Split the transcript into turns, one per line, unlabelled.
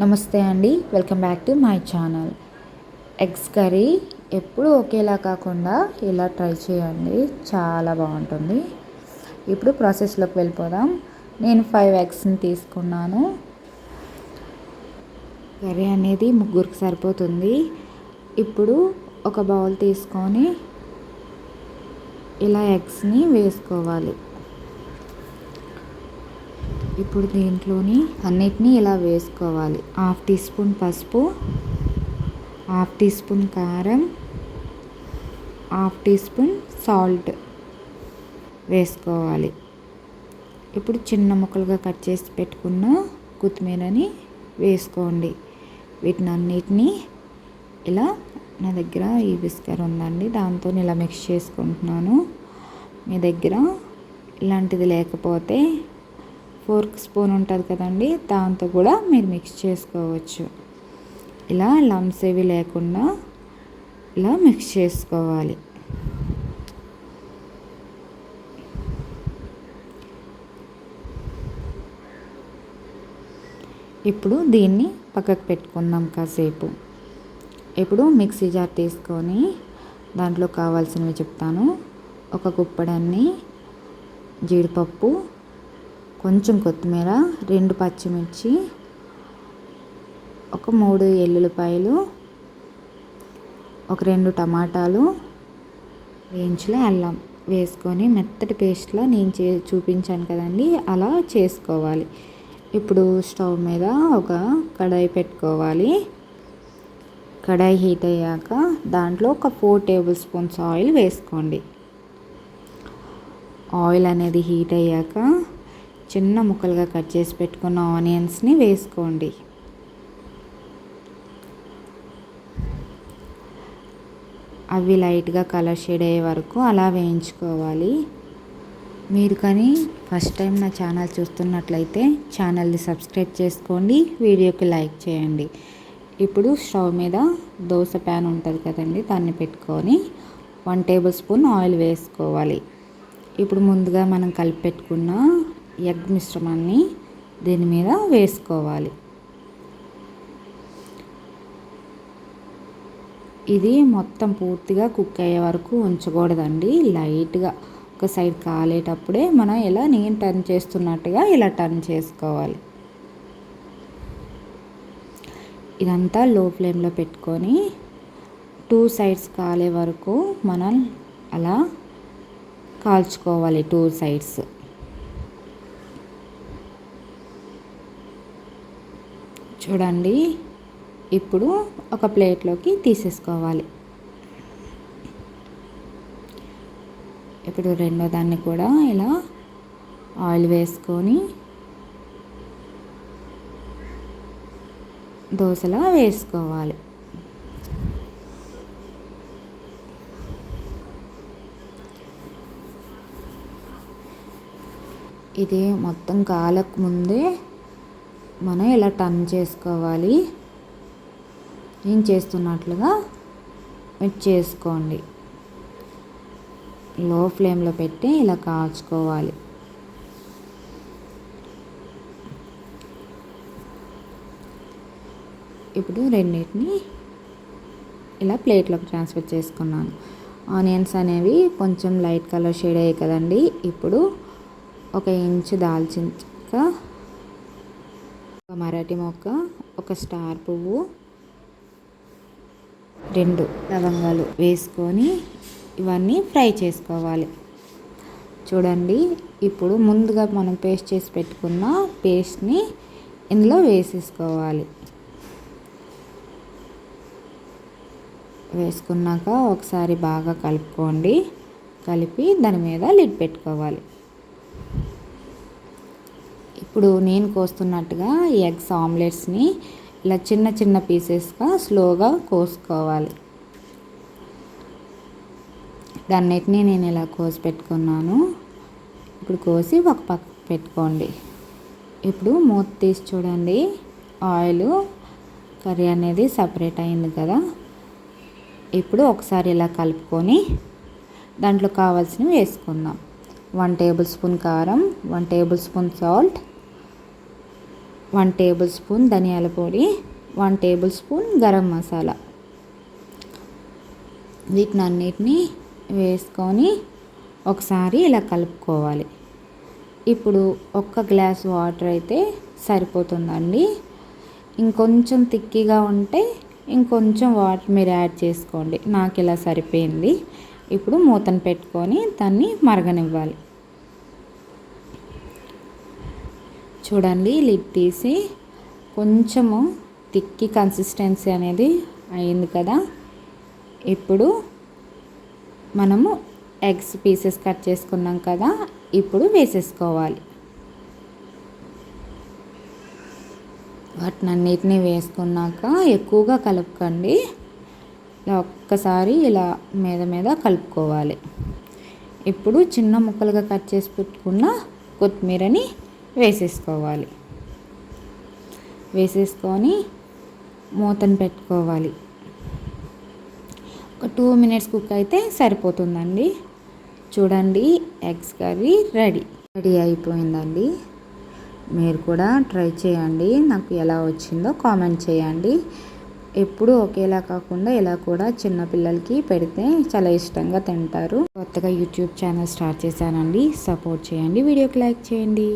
నమస్తే అండి, welcome back to my channel. Eggs curry ఎప్పుడు ఒకేలా కాకుండా ఇలా ట్రై చేయండి, చాలా బాగుంటుంది. ఇప్పుడు ప్రాసెస్లోకి వెళ్ళిపోదాం. నేను 5 ఎగ్స్ని తీసుకున్నాను. కర్రీ అనేది ముగ్గురికి సరిపోతుంది. ఇప్పుడు ఒక బౌల్ తీసుకొని ఇలా ఎగ్స్ని వేసుకోవాలి. ఇప్పుడు దీంట్లోని అన్నిటినీ ఇలా వేసుకోవాలి. 1/2 టీ స్పూన్ పసుపు, 1/2 టీ స్పూన్ కారం, 1/2 టీ స్పూన్ సాల్ట్ వేసుకోవాలి. ఇప్పుడు చిన్న ముక్కలుగా కట్ చేసి పెట్టుకున్న కొత్తిమీరని వేసుకోండి. వీటిని అన్నిటినీ ఇలా, నా దగ్గర ఈ విస్కర్ ఉందండి, దాంతో ఇలా మిక్స్ చేసుకుంటున్నాను. మీ దగ్గర ఇలాంటిది లేకపోతే ఫోర్క్ స్పూన్ ఉంటుంది కదండి, దాంతో కూడా మీరు మిక్స్ చేసుకోవచ్చు. ఇలా లంప్స్ ఏవి లేకుండా ఇలా మిక్స్ చేసుకోవాలి. ఇప్పుడు దీన్ని పక్కకు పెట్టుకుందాం కాసేపు. ఇప్పుడు మిక్సీ జార్ తీసుకొని దాంట్లో కావాల్సినవి చెప్తాను. ఒక గుప్పెడన్ని జీడిపప్పు, కొంచెం కొత్తిమీర, 2 పచ్చిమిర్చి, ఒక 3 ఎల్లుల్లిపాయలు, ఒక 2 టమాటాలు, వేయించిన అల్లం వేసుకొని మెత్తటి పేస్ట్లా నేను చూపించాను కదండి, అలా చేసుకోవాలి. ఇప్పుడు స్టవ్ మీద ఒక కడాయి పెట్టుకోవాలి. కడాయి హీట్ అయ్యాక దాంట్లో ఒక 4 టేబుల్ స్పూన్స్ ఆయిల్ వేసుకోండి. ఆయిల్ అనేది హీట్ అయ్యాక చిన్న ముక్కలుగా కట్ చేసి పెట్టుకున్న ఆనియన్స్ని వేసుకోండి. అవి లైట్గా కలర్ షేడ్ అయ్యే వరకు అలా వేయించుకోవాలి. మీరు కానీ ఫస్ట్ టైం నా ఛానల్ చూస్తున్నట్లయితే ఛానల్ని సబ్స్క్రైబ్ చేసుకోండి, వీడియోకి లైక్ చేయండి. ఇప్పుడు స్టవ్ మీద దోశ ప్యాన్ ఉంటుంది కదండి, దాన్ని పెట్టుకొని 1 టేబుల్ స్పూన్ ఆయిల్ వేసుకోవాలి. ఇప్పుడు ముందుగా మనం కలిపి పెట్టుకున్న ఎగ్ మిశ్రమాన్ని దీని మీద వేసుకోవాలి. ఇది మొత్తం పూర్తిగా కుక్ అయ్యే వరకు ఉంచకూడదండి. లైట్గా ఒక సైడ్ కాలేటప్పుడే మనం ఇలా నేను టర్న్ చేస్తున్నట్టుగా ఇలా టర్న్ చేసుకోవాలి. ఇదంతా లో ఫ్లేమ్లో పెట్టుకొని 2 సైడ్స్ కాలే వరకు మనం అలా కాల్చుకోవాలి. 2 సైడ్స్. చూడండి, ఇప్పుడు ఒక ప్లేట్లోకి తీసేసుకోవాలి. ఇప్పుడు రెండో దాన్ని కూడా ఇలా ఆయిల్ వేసుకొని దోశలా వేసుకోవాలి. ఇది మొత్తం కాలక ముందే మనం ఇలా టర్న్ చేసుకోవాలి. నేను చేస్తున్నట్లుగా మీరు చేసుకోండి. లో ఫ్లేమ్లో పెట్టి ఇలా కాల్చుకోవాలి. ఇప్పుడు రెండింటిని ఇలా ప్లేట్లోకి ట్రాన్స్ఫర్ చేసుకున్నాను. ఆనియన్స్ అనేవి కొంచెం లైట్ కలర్ షేడ్ అయ్యాయి కదండి. ఇప్పుడు 1 ఇంచు దాల్చిన చెక్క, ఒక మరాఠీ మొక్క, ఒక స్టార్ పువ్వు, 2 లవంగాలు వేసుకొని ఇవన్నీ ఫ్రై చేసుకోవాలి. చూడండి, ఇప్పుడు ముందుగా మనం పేస్ట్ చేసి పెట్టుకున్న పేస్ట్ని ఇందులో వేసేసుకోవాలి. వేసుకున్నాక ఒకసారి బాగా కలుపుకోండి. కలిపి దాని మీద లిడ్ పెట్టుకోవాలి. ఇప్పుడు నేను కోస్తున్నట్టుగా ఈ ఎగ్స్ ఆమ్లెట్స్ని ఇలా చిన్న చిన్న పీసెస్గా స్లోగా కోసుకోవాలి. దాన్నిటిని నేను ఇలా కోసి పెట్టుకున్నాను. ఇప్పుడు కోసి ఒక పక్క పెట్టుకోండి. ఇప్పుడు మూత తీసి చూడండి, ఆయిల్ కర్రీ అనేది సపరేట్ అయింది కదా. ఇప్పుడు ఒకసారి ఇలా కలుపుకొని దాంట్లో కావాల్సినవి వేసుకుందాం. 1 టేబుల్ స్పూన్ కారం, 1 table spoon salt, 1 table spoon ధనియాల పొడి, 1 టేబుల్ స్పూన్ గరం మసాలా, వీటినన్నిటిని వేసుకొని ఒకసారి ఇలా కలుపుకోవాలి. ఇప్పుడు 1 గ్లాస్ వాటర్ అయితే సరిపోతుందండి. ఇంకొంచెం థిక్గా ఉంటే ఇంకొంచెం వాటర్ మీరు యాడ్ చేసుకోండి. నాకు ఇలా సరిపోయింది. ఇప్పుడు మూతను పెట్టుకొని దాన్ని మరగనివ్వాలి. చూడండి, లిడ్ తీసి కొంచెము థిక్ కన్సిస్టెన్సీ అనేది అయింది కదా. ఇప్పుడు మనము ఎగ్స్ పీసెస్ కట్ చేసుకున్నాం కదా, ఇప్పుడు వేసేసుకోవాలి. వాటినన్నిటిని వేసుకున్నాక ఎక్కువగా కలుపుకండి. ఇలా ఒక్కసారి ఇలా మీద కలుపుకోవాలి. ఇప్పుడు చిన్న ముక్కలుగా కట్ చేసి పెట్టుకున్న కొత్తిమీరని వేసేసుకోవాలి. వేసేసుకొని మూతను పెట్టుకోవాలి. ఒక 2 మినిట్స్ కుక్ అయితే సరిపోతుందండి. చూడండి, ఎగ్స్ కర్రీ రెడీ అయిపోయిందండి. మీరు కూడా ట్రై చేయండి. నాకు ఎలా వచ్చిందో కామెంట్ చేయండి. ఎప్పుడు ఒకేలా కాకుండా ఇలా కూడా చిన్నపిల్లలకి పెడితే చాలా ఇష్టంగా తింటారు. కొత్తగా యూట్యూబ్ ఛానల్ స్టార్ట్ చేశానండి, సపోర్ట్ చేయండి, వీడియోకి లైక్ చేయండి.